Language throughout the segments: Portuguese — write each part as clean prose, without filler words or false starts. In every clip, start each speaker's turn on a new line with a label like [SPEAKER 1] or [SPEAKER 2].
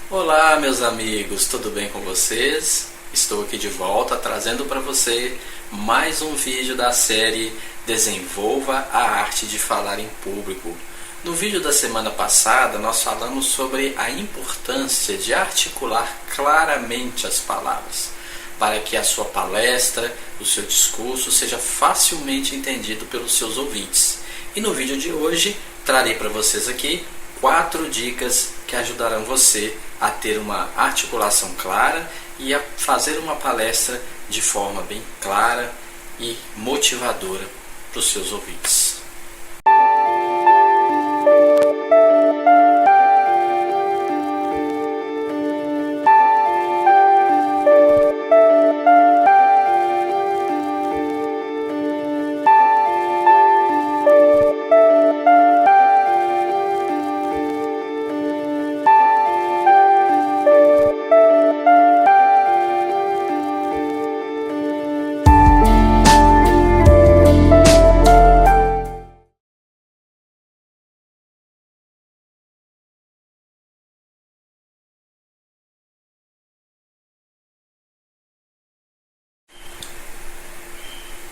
[SPEAKER 1] Olá, meus amigos, tudo bem com vocês? Estou aqui de volta trazendo para você mais um vídeo da série Desenvolva a Arte de Falar em Público. No vídeo da semana passada, nós falamos sobre a importância de articular claramente as palavras, para que a sua palestra, o seu discurso seja facilmente entendido pelos seus ouvintes. E no vídeo de hoje, trarei para vocês aqui 4 dicas que ajudarão você a ter uma articulação clara e a fazer uma palestra de forma bem clara e motivadora para os seus ouvintes.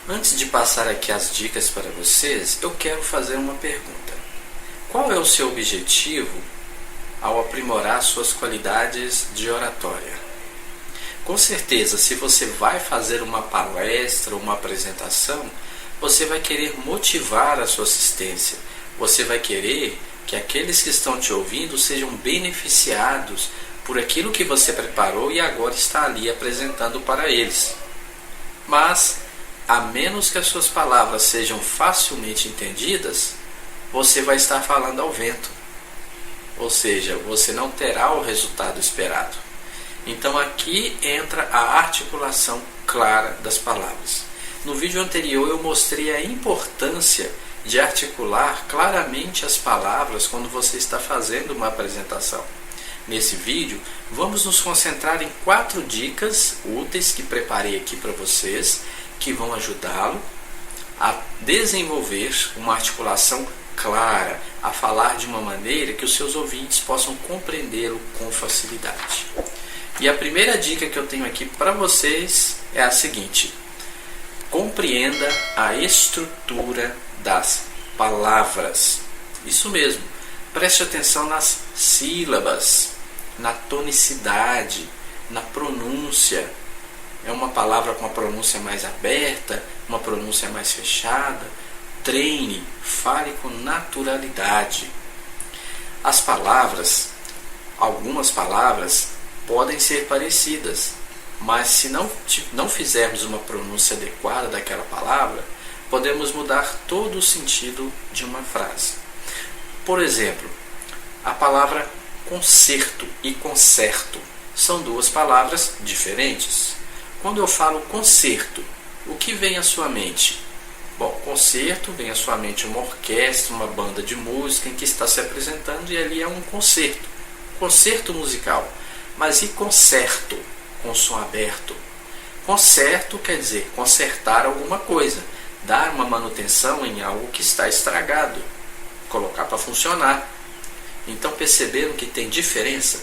[SPEAKER 1] Antes de passar aqui as dicas para vocês, eu quero fazer uma pergunta. Qual é o seu objetivo ao aprimorar suas qualidades de oratória? Com certeza, se você vai fazer uma palestra ou uma apresentação, você vai querer motivar a sua assistência. Você vai querer que aqueles que estão te ouvindo sejam beneficiados por aquilo que você preparou e agora está ali apresentando para eles. Mas a menos que as suas palavras sejam facilmente entendidas, você vai estar falando ao vento. Ou seja, você não terá o resultado esperado. Então aqui entra a articulação clara das palavras. No vídeo anterior eu mostrei a importância de articular claramente as palavras quando você está fazendo uma apresentação. Nesse vídeo, vamos nos concentrar em 4 dicas úteis que preparei aqui para vocês, que vão ajudá-lo a desenvolver uma articulação clara, a falar de uma maneira que os seus ouvintes possam compreendê-lo com facilidade. E a primeira dica que eu tenho aqui para vocês é a seguinte: compreenda a estrutura das palavras. Isso mesmo, preste atenção nas sílabas, na tonicidade, na pronúncia. É uma palavra com a pronúncia mais aberta, uma pronúncia mais fechada. Treine, fale com naturalidade. As palavras, algumas palavras, podem ser parecidas, mas se não fizermos uma pronúncia adequada daquela palavra, podemos mudar todo o sentido de uma frase. Por exemplo, a palavra concerto e concerto são 2 palavras diferentes. Quando eu falo concerto, o que vem à sua mente? Bom, concerto vem à sua mente uma orquestra, uma banda de música em que está se apresentando e ali é um concerto musical. Mas e concerto, com som aberto? Concerto quer dizer consertar alguma coisa, dar uma manutenção em algo que está estragado, colocar para funcionar. Então perceberam que tem diferença?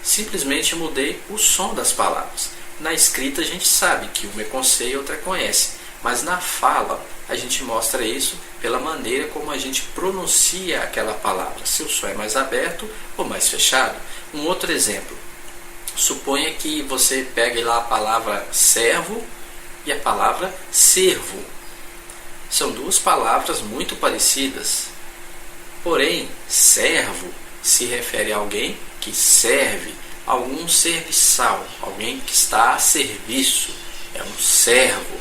[SPEAKER 1] Simplesmente mudei o som das palavras. Na escrita a gente sabe que uma é com C e outra é com S, mas na fala a gente mostra isso pela maneira como a gente pronuncia aquela palavra, se o som é mais aberto ou mais fechado. Um outro exemplo, suponha que você pegue lá a palavra servo e a palavra servo. São 2 palavras muito parecidas, porém servo se refere a alguém que serve, algum serviçal, alguém que está a serviço, é um servo.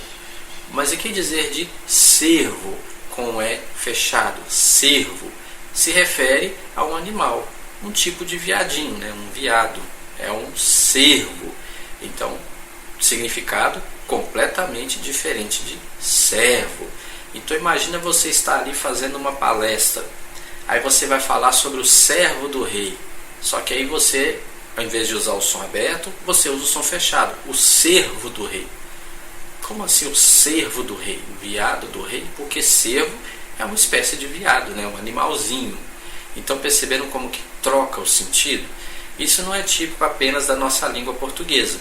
[SPEAKER 1] Mas e que dizer de cervo, com E fechado? Cervo se refere a um animal, um tipo de viadinho, um veado, é um cervo. Então, significado completamente diferente de servo. Então imagina você estar ali fazendo uma palestra, aí você vai falar sobre o servo do rei, só que aí você, ao invés de usar o som aberto, você usa o som fechado, o cervo do rei. Como assim o cervo do rei? O veado do rei? Porque cervo é uma espécie de veado, um animalzinho. Então perceberam como que troca o sentido? Isso não é típico apenas da nossa língua portuguesa.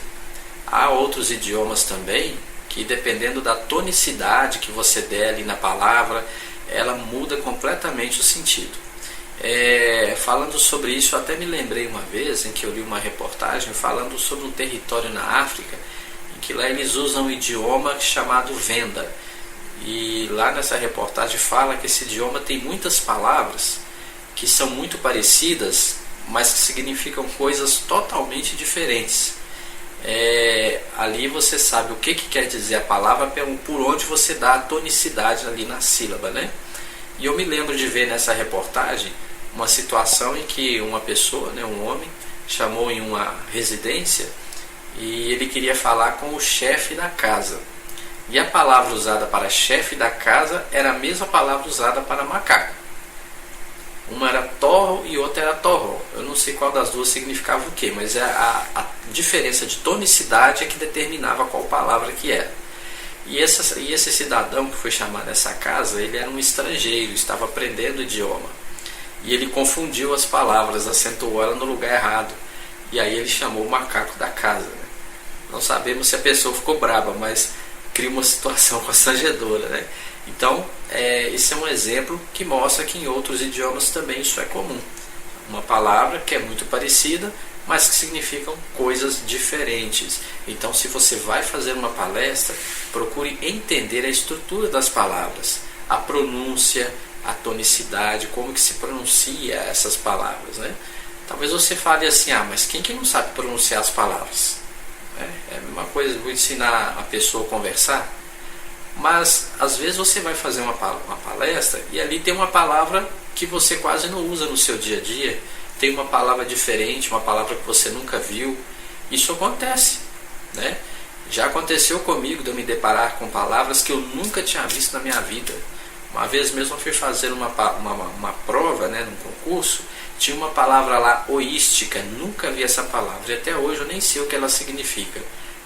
[SPEAKER 1] Há outros idiomas também que, dependendo da tonicidade que você der ali na palavra, ela muda completamente o sentido. Falando sobre isso, eu até me lembrei uma vez em que eu li uma reportagem falando sobre um território na África, em que lá eles usam um idioma chamado Venda. E lá nessa reportagem fala que esse idioma tem muitas palavras que são muito parecidas, mas que significam coisas totalmente diferentes. Ali você sabe o que quer dizer a palavra por onde você dá a tonicidade ali na sílaba, né? E eu me lembro de ver nessa reportagem uma situação em que uma pessoa, né, um homem, chamou em uma residência e ele queria falar com o chefe da casa. E a palavra usada para chefe da casa era a mesma palavra usada para macaco. Uma era torro e outra era torro. Eu não sei qual das duas significava o que, mas a diferença de tonicidade é que determinava qual palavra que era. E esse cidadão que foi chamado nessa casa, ele era um estrangeiro, estava aprendendo o idioma. E ele confundiu as palavras, acentuou ela no lugar errado. E aí ele chamou o macaco da casa, né? Não sabemos se a pessoa ficou brava, mas cria uma situação constrangedora, né? Então, esse é um exemplo que mostra que em outros idiomas também isso é comum. Uma palavra que é muito parecida, mas que significam coisas diferentes. Então, se você vai fazer uma palestra, procure entender a estrutura das palavras, a pronúncia, a tonicidade, como que se pronuncia essas palavras, né? Talvez você fale assim, mas quem que não sabe pronunciar as palavras? É a mesma coisa, vou ensinar a pessoa a conversar. Mas às vezes você vai fazer uma palestra e ali tem uma palavra que você quase não usa no seu dia a dia, tem uma palavra diferente, uma palavra que você nunca viu. Isso acontece, né? Já aconteceu comigo de eu me deparar com palavras que eu nunca tinha visto na minha vida. Uma vez mesmo eu fui fazer uma prova, né, num concurso, tinha uma palavra lá, oística, nunca vi essa palavra, e até hoje eu nem sei o que ela significa.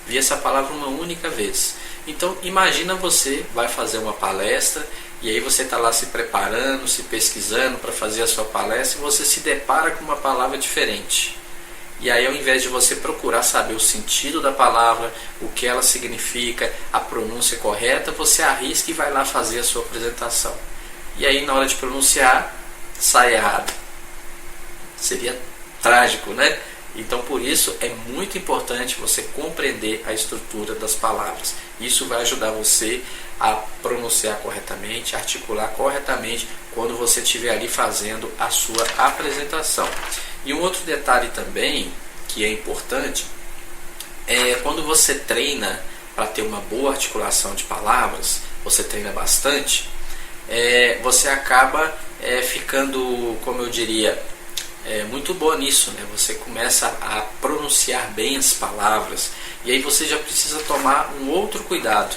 [SPEAKER 1] Vi essa palavra uma única vez. Então imagina você vai fazer uma palestra e aí você está lá se preparando, se pesquisando para fazer a sua palestra e você se depara com uma palavra diferente. E aí ao invés de você procurar saber o sentido da palavra, o que ela significa, a pronúncia correta, você arrisca e vai lá fazer a sua apresentação. E aí na hora de pronunciar, sai errado. Seria trágico, né? Então por isso é muito importante você compreender a estrutura das palavras. Isso vai ajudar você a pronunciar corretamente, a articular corretamente quando você estiver ali fazendo a sua apresentação. E um outro detalhe também que é importante é quando você treina para ter uma boa articulação de palavras, você treina bastante, você acaba ficando, como eu diria, muito boa nisso, né? Você começa a pronunciar bem as palavras e aí você já precisa tomar um outro cuidado.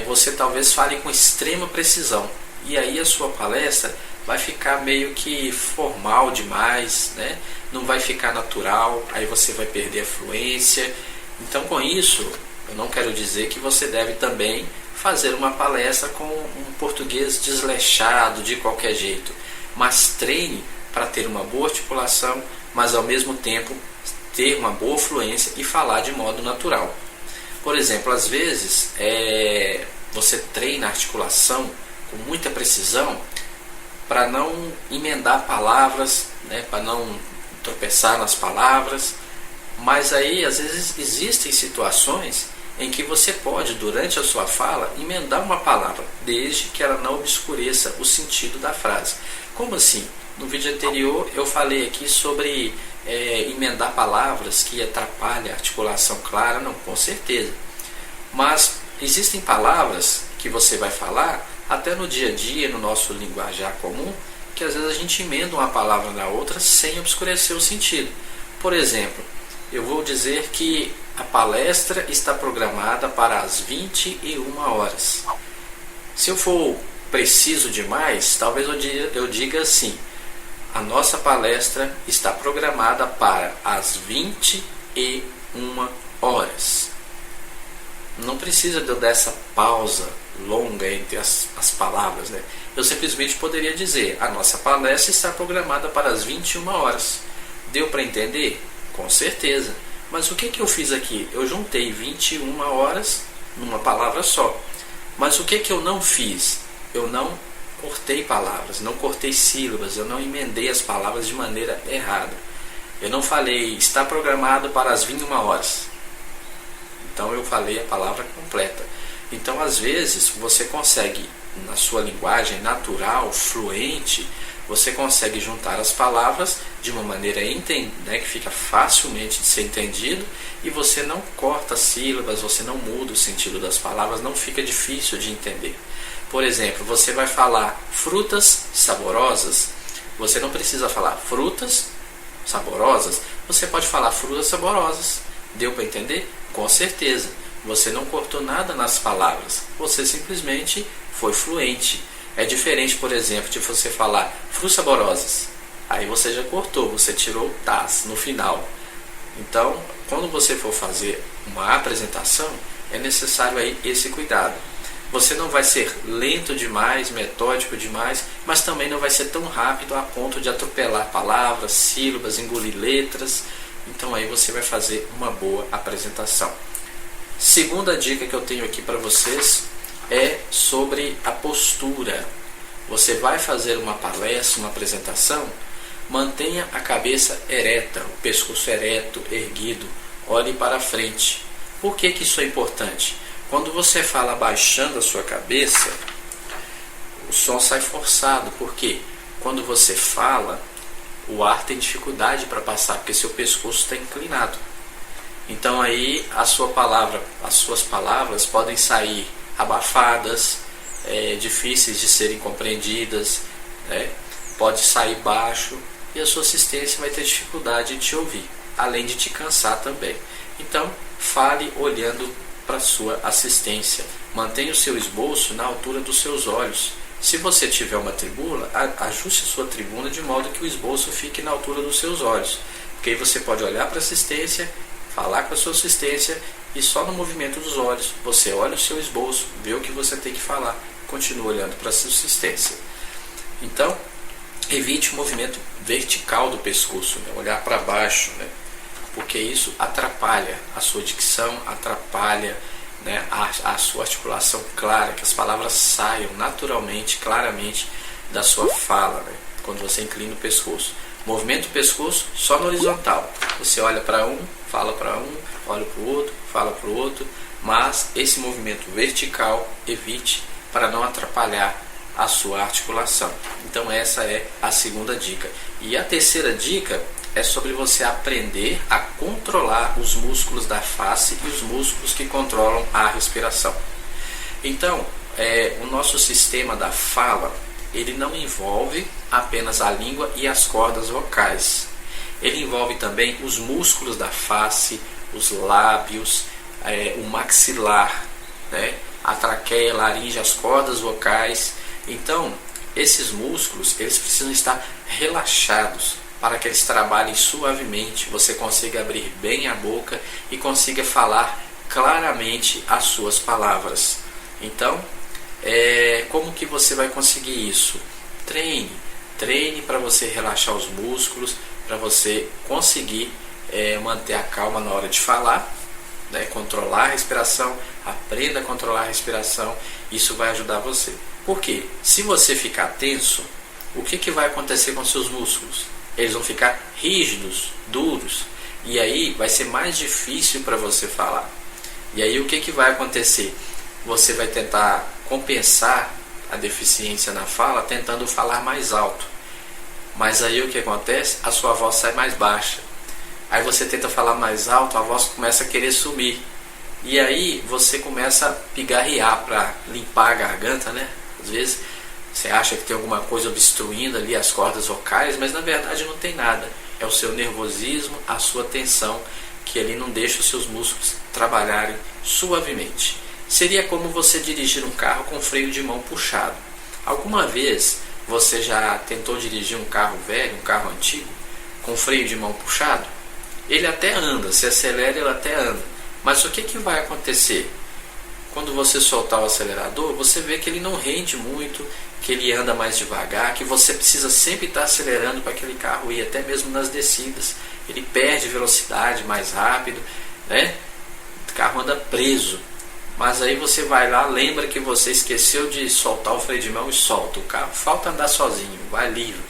[SPEAKER 1] Você talvez fale com extrema precisão e aí a sua palestra vai ficar meio que formal demais, né? Não vai ficar natural, aí você vai perder a fluência. Então com isso, eu não quero dizer que você deve também fazer uma palestra com um português desleixado de qualquer jeito, mas treine para ter uma boa articulação, mas ao mesmo tempo ter uma boa fluência e falar de modo natural. Por exemplo, às vezes você treina a articulação com muita precisão para não emendar palavras, né, para não tropeçar nas palavras, mas aí às vezes existem situações em que você pode, durante a sua fala, emendar uma palavra, desde que ela não obscureça o sentido da frase. Como assim? No vídeo anterior eu falei aqui sobre emendar palavras que atrapalham a articulação clara. Não, com certeza. Mas existem palavras que você vai falar, até no dia a dia, no nosso linguajar comum, que às vezes a gente emenda uma palavra na outra sem obscurecer o sentido. Por exemplo, eu vou dizer que a palestra está programada para as 21 horas. Se eu for preciso demais, talvez eu diga assim: a nossa palestra está programada para as 21 horas. Não precisa de eu dar essa pausa longa entre as palavras, né? Eu simplesmente poderia dizer: a nossa palestra está programada para as 21 horas. Deu para entender? Com certeza. Mas o que eu fiz aqui? Eu juntei 21 horas numa palavra só. Mas o que eu não fiz? Eu não cortei palavras, não cortei sílabas, eu não emendei as palavras de maneira errada. Eu não falei, está programado para as 21 horas. Então eu falei a palavra completa. Então às vezes você consegue, na sua linguagem natural, fluente, você consegue juntar as palavras de uma maneira que fica facilmente de ser entendido, e você não corta sílabas, você não muda o sentido das palavras, não fica difícil de entender. Por exemplo, você vai falar frutas saborosas, você não precisa falar frutas saborosas, você pode falar frutas saborosas. Deu para entender? Com certeza. Você não cortou nada nas palavras, você simplesmente foi fluente. É diferente, por exemplo, de você falar frutas saborosas. Aí você já cortou, você tirou o tas no final. Então, quando você for fazer uma apresentação, é necessário aí esse cuidado. Você não vai ser lento demais, metódico demais, mas também não vai ser tão rápido a ponto de atropelar palavras, sílabas, engolir letras. Então aí você vai fazer uma boa apresentação. Segunda dica que eu tenho aqui para vocês é sobre a postura. Você vai fazer uma palestra, uma apresentação, mantenha a cabeça ereta, o pescoço ereto, erguido, olhe para frente. Por que isso é importante? Quando você fala abaixando a sua cabeça, o som sai forçado, porque quando você fala, o ar tem dificuldade para passar, porque seu pescoço está inclinado. Então aí as suas palavras podem sair abafadas, difíceis de serem compreendidas, pode sair baixo, e a sua assistência vai ter dificuldade de te ouvir, além de te cansar também. Então fale olhando para a sua assistência, mantenha o seu esboço na altura dos seus olhos. Se você tiver uma tribuna, ajuste a sua tribuna de modo que o esboço fique na altura dos seus olhos, porque aí você pode olhar para a assistência, falar com a sua assistência, e só no movimento dos olhos você olha o seu esboço, vê o que você tem que falar, continua olhando para a sua assistência. Então evite o movimento vertical do pescoço, olhar para baixo, porque isso atrapalha a sua dicção, atrapalha a sua articulação clara, que as palavras saiam naturalmente, claramente da sua fala, quando você inclina o pescoço. Movimento do pescoço só no horizontal. Você olha para um, fala para um, olha para o outro, fala para o outro, mas esse movimento vertical evite para não atrapalhar a sua articulação. Então essa é a segunda dica. E a terceira dica é sobre você aprender a controlar os músculos da face e os músculos que controlam a respiração. Então, o nosso sistema da fala, ele não envolve apenas a língua e as cordas vocais. Ele envolve também os músculos da face, os lábios, o maxilar, a traqueia, a laringe, as cordas vocais. Então, esses músculos, eles precisam estar relaxados para que eles trabalhem suavemente, você consiga abrir bem a boca e consiga falar claramente as suas palavras. Então, como que você vai conseguir isso? Treine para você relaxar os músculos, para você conseguir manter a calma na hora de falar, controlar a respiração. Aprenda a controlar a respiração, isso vai ajudar você. Porque se você ficar tenso, o que vai acontecer com seus músculos? Eles vão ficar rígidos, duros, e aí vai ser mais difícil para você falar. E aí o que vai acontecer? Você vai tentar compensar a deficiência na fala tentando falar mais alto. Mas aí o que acontece? A sua voz sai mais baixa. Aí você tenta falar mais alto, a voz começa a querer sumir. E aí você começa a pigarrear para limpar a garganta, Às vezes você acha que tem alguma coisa obstruindo ali as cordas vocais, mas na verdade não tem nada. É o seu nervosismo, a sua tensão, que ali não deixa os seus músculos trabalharem suavemente. Seria como você dirigir um carro com freio de mão puxado. Alguma vez você já tentou dirigir um carro velho, um carro antigo, com freio de mão puxado? Ele até anda, se acelera ele até anda. Mas o que vai acontecer? quando você soltar o acelerador, você vê que ele não rende muito, que ele anda mais devagar, que você precisa sempre estar acelerando para aquele carro ir, até mesmo nas descidas. Ele perde velocidade mais rápido, né? O carro anda preso. Mas aí você vai lá, lembra que você esqueceu de soltar o freio de mão e solta. O carro falta andar sozinho, vai livre.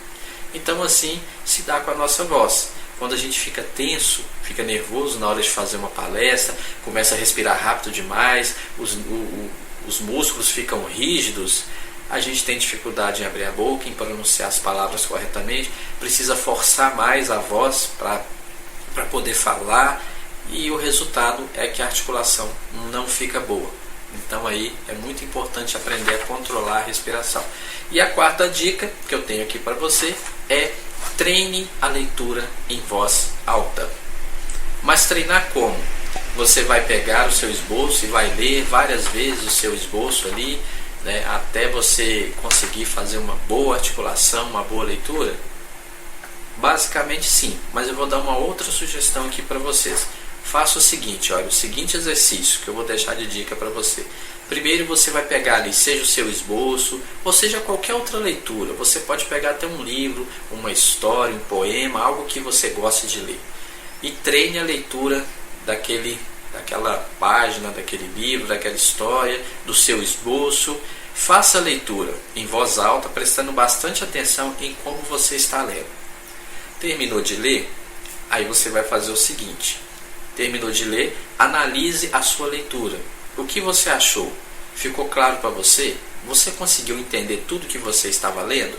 [SPEAKER 1] Então assim se dá com a nossa voz. Quando a gente fica tenso, fica nervoso na hora de fazer uma palestra, começa a respirar rápido demais, os músculos ficam rígidos, a gente tem dificuldade em abrir a boca, em pronunciar as palavras corretamente, precisa forçar mais a voz para poder falar, e o resultado é que a articulação não fica boa. Então aí é muito importante aprender a controlar a respiração. E a quarta dica que eu tenho aqui para você é: treine a leitura em voz alta. Mas treinar como? Você vai pegar o seu esboço e vai ler várias vezes o seu esboço ali, né, até você conseguir fazer uma boa articulação, uma boa leitura? Basicamente sim, mas eu vou dar uma outra sugestão aqui para vocês. Faça o seguinte, olha, o seguinte exercício que eu vou deixar de dica para você. Primeiro você vai pegar ali, seja o seu esboço, ou seja qualquer outra leitura. Você pode pegar até um livro, uma história, um poema, algo que você goste de ler. E treine a leitura daquela página, daquele livro, daquela história, do seu esboço. Faça a leitura em voz alta, prestando bastante atenção em como você está lendo. Terminou de ler? Aí você vai fazer o seguinte. Terminou de ler, analise a sua leitura. O que você achou? Ficou claro para você? Você conseguiu entender tudo que você estava lendo?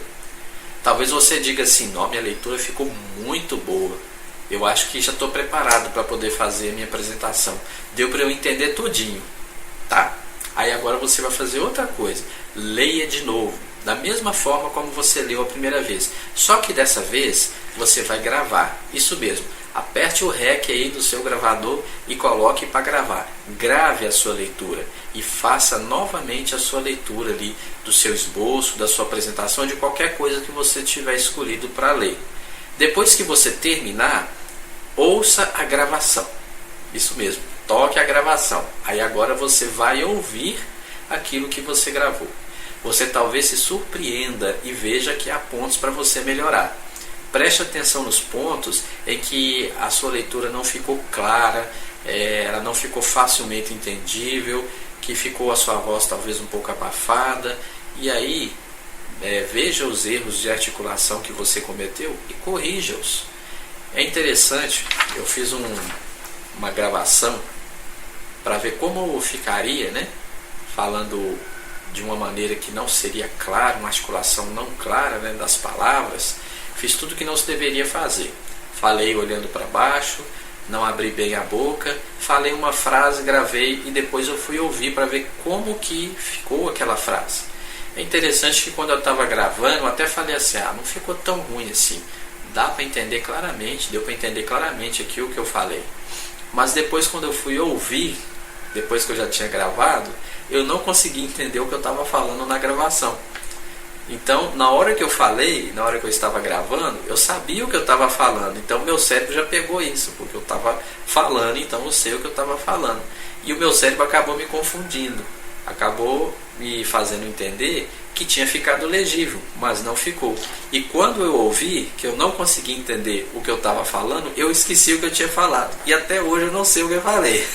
[SPEAKER 1] Talvez você diga assim: não, minha leitura ficou muito boa. Eu acho que já estou preparado para poder fazer a minha apresentação. Deu para eu entender tudinho. Tá. Aí agora você vai fazer outra coisa. Leia de novo, da mesma forma como você leu a primeira vez. Só que dessa vez você vai gravar. Isso mesmo. Aperte o REC aí do seu gravador e coloque para gravar. Grave a sua leitura e faça novamente a sua leitura ali do seu esboço, da sua apresentação, de qualquer coisa que você tiver escolhido para ler. Depois que você terminar, ouça a gravação. Isso mesmo, toque a gravação. Aí agora você vai ouvir aquilo que você gravou. Você talvez se surpreenda e veja que há pontos para você melhorar. Preste atenção nos pontos em que a sua leitura não ficou clara, ela não ficou facilmente entendível, que ficou a sua voz talvez um pouco abafada. E aí, veja os erros de articulação que você cometeu e corrija-os. É interessante, eu fiz uma gravação para ver como ficaria, né, falando de uma maneira que não seria clara, uma articulação não clara, né, das palavras. Fiz tudo que não se deveria fazer. Falei olhando para baixo, não abri bem a boca, falei uma frase, gravei e depois eu fui ouvir para ver como que ficou aquela frase. É interessante que quando eu estava gravando, eu até falei assim: não ficou tão ruim assim. Dá para entender claramente, deu para entender claramente aqui o que eu falei. Mas depois, quando eu fui ouvir, depois que eu já tinha gravado, eu não consegui entender o que eu estava falando na gravação. Então, na hora que eu falei, na hora que eu estava gravando, eu sabia o que eu estava falando. Então, meu cérebro já pegou isso, porque eu estava falando, então eu sei o que eu estava falando. E o meu cérebro acabou me confundindo, acabou me fazendo entender que tinha ficado legível, mas não ficou. E quando eu ouvi, que eu não consegui entender o que eu estava falando, eu esqueci o que eu tinha falado. E até hoje eu não sei o que eu falei.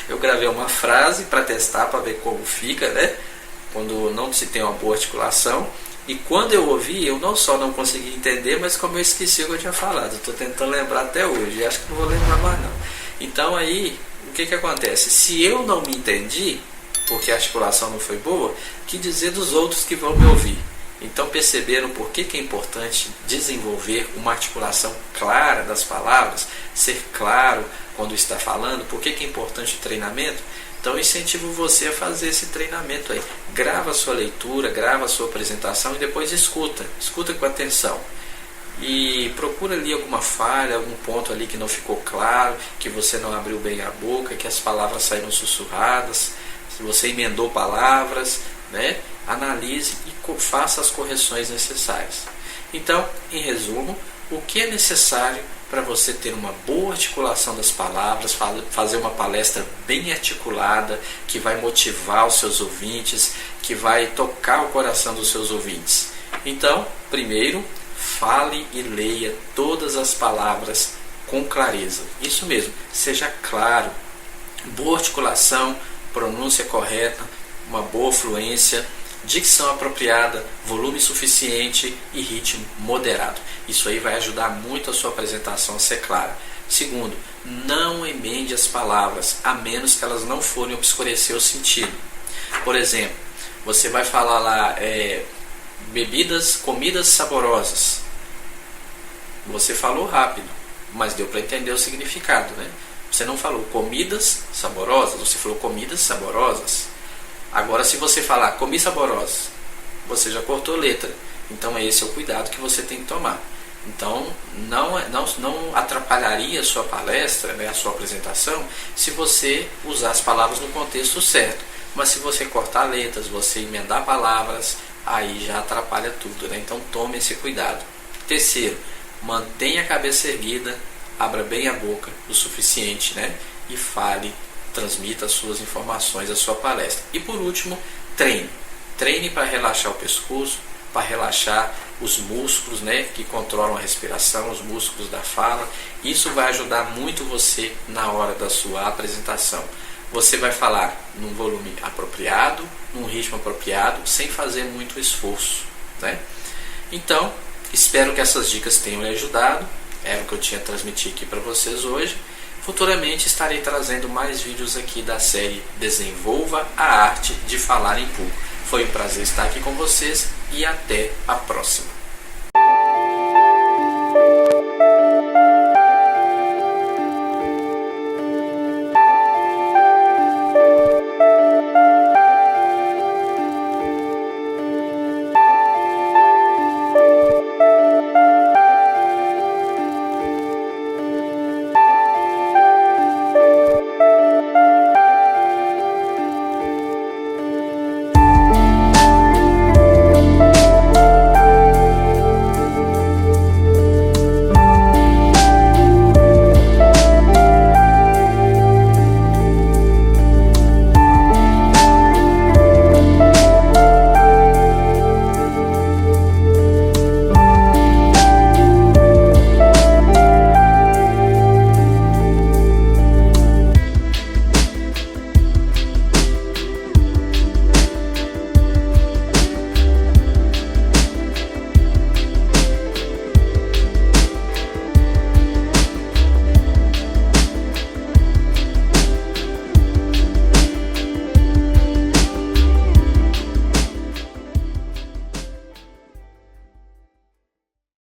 [SPEAKER 1] Eu gravei uma frase para testar, para ver como fica, né? Quando não se tem uma boa articulação. E quando eu ouvi, eu não só não consegui entender, mas como eu esqueci o que eu tinha falado. Estou tentando lembrar até hoje, e acho que não vou lembrar mais não. Então aí, o que acontece? Se eu não me entendi, porque a articulação não foi boa, que dizer dos outros que vão me ouvir? Então perceberam por que é importante desenvolver uma articulação clara das palavras, ser claro quando está falando, por que é importante o treinamento? Então eu incentivo você a fazer esse treinamento aí. Grava a sua leitura, grava a sua apresentação e depois escuta com atenção. E procura ali alguma falha, algum ponto ali que não ficou claro, que você não abriu bem a boca, que as palavras saíram sussurradas, se você emendou palavras, né? Analise e faça as correções necessárias. Então, em resumo, o que é necessário para você ter uma boa articulação das palavras, fazer uma palestra bem articulada, que vai motivar os seus ouvintes, que vai tocar o coração dos seus ouvintes. Então, primeiro, fale e leia todas as palavras com clareza. Isso mesmo, seja claro, boa articulação, pronúncia correta, uma boa fluência, dicção apropriada, volume suficiente e ritmo moderado. Isso aí vai ajudar muito a sua apresentação a ser clara. Segundo, não emende as palavras, a menos que elas não forem obscurecer o sentido. Por exemplo, você vai falar lá comidas saborosas. Você falou rápido, mas deu para entender o significado, né? Você não falou comidas saborosas, você falou comidas saborosas. Agora, se você falar comi saborosa, você já cortou letra. Então, esse é o cuidado que você tem que tomar. Então, não atrapalharia a sua palestra, né, a sua apresentação, se você usar as palavras no contexto certo. Mas se você cortar letras, você emendar palavras, aí já atrapalha tudo, né? Então, tome esse cuidado. Terceiro, mantenha a cabeça erguida, abra bem a boca o suficiente, né? E fale, transmita as suas informações, a sua palestra. E por último, treine. Treine para relaxar o pescoço, para relaxar os músculos, né, que controlam a respiração, os músculos da fala. Isso vai ajudar muito você na hora da sua apresentação. Você vai falar num volume apropriado, num ritmo apropriado, sem fazer muito esforço, né? Então, espero que essas dicas tenham lhe ajudado. Era o que eu tinha a transmitir aqui para vocês hoje. Futuramente estarei trazendo mais vídeos aqui da série Desenvolva a Arte de Falar em Público. Foi um prazer estar aqui com vocês e até a próxima.